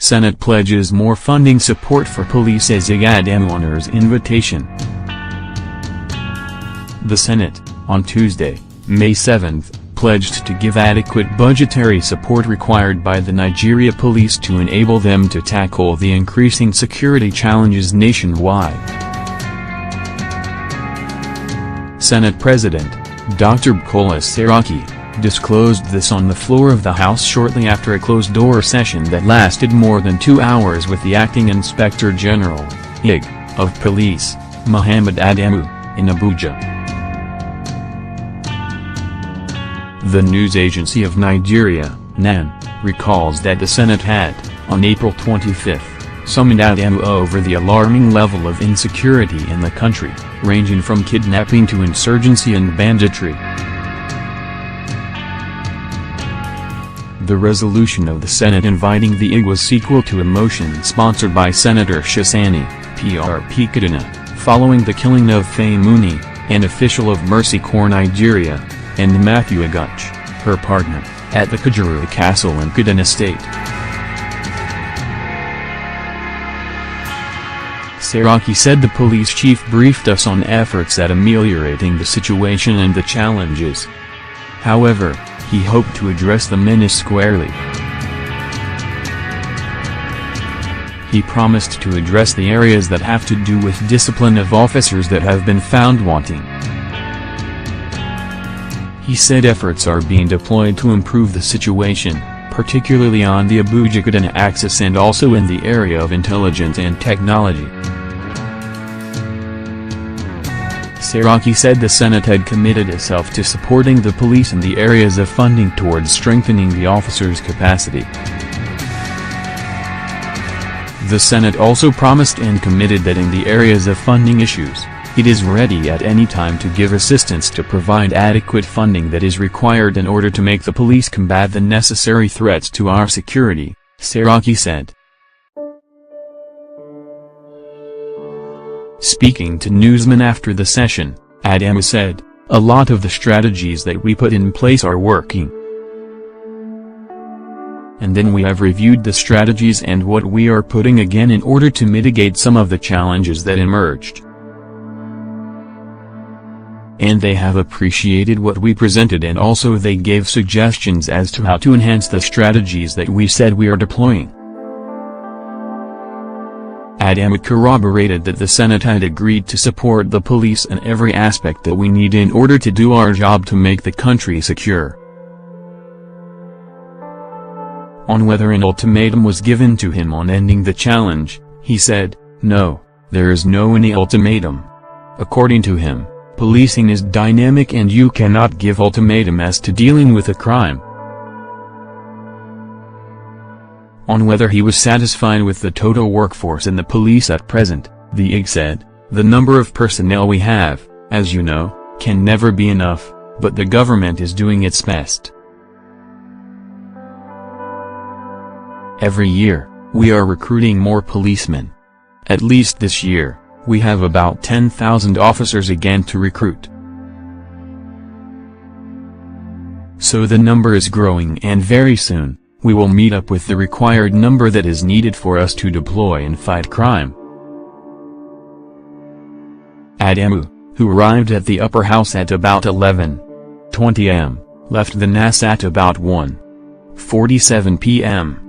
Senate pledges more funding support for police as IG Adamu honors invitation. The Senate, on Tuesday, May 7, pledged to give adequate budgetary support required by the Nigeria police to enable them to tackle the increasing security challenges nationwide. Senate President, Dr. Bukola Saraki, disclosed this on the floor of the House shortly after a closed-door session that lasted more than 2 hours with the Acting Inspector General, IG, of Police, Mohammed Adamu, in Abuja. The news agency of Nigeria, NAN, recalls that the Senate had, on April 25, summoned Adamu over the alarming level of insecurity in the country, ranging from kidnapping to insurgency and banditry. The resolution of the Senate inviting the IG was sequel to a motion sponsored by Senator Sani, PRP Kaduna, following the killing of Faye Mooney, an official of Mercy Corps Nigeria, and Matthew Aguch, her partner, at the Kajuru Castle in Kaduna State. Saraki said the police chief briefed us on efforts at ameliorating the situation and the challenges. However, he hoped to address the menace squarely. He promised to address the areas that have to do with discipline of officers that have been found wanting. He said efforts are being deployed to improve the situation, particularly on the Abuja-Kaduna axis and also in the area of intelligence and technology. Saraki said the Senate had committed itself to supporting the police in the areas of funding towards strengthening the officers' capacity. The Senate also promised and committed that in the areas of funding issues, it is ready at any time to give assistance to provide adequate funding that is required in order to make the police combat the necessary threats to our security, Saraki said. Speaking to newsmen after the session, Adamu said, "A lot of the strategies that we put in place are working. And then we have reviewed the strategies and what we are putting again in order to mitigate some of the challenges that emerged. And they have appreciated what we presented and also they gave suggestions as to how to enhance the strategies that we said we are deploying." Adamu corroborated that the Senate had agreed to support the police in every aspect that we need in order to do our job to make the country secure. On whether an ultimatum was given to him on ending the challenge, he said, "No, there is no any ultimatum. According to him, policing is dynamic and you cannot give ultimatum as to dealing with a crime." On whether he was satisfied with the total workforce in the police at present, the IG said, "The number of personnel we have, as you know, can never be enough, but the government is doing its best. Every year, we are recruiting more policemen. At least this year, we have about 10,000 officers again to recruit. So the number is growing and very soon, we will meet up with the required number that is needed for us to deploy and fight crime." Adamu, who arrived at the upper house at about 11:20 am, left the NAS at about 1:47 p.m.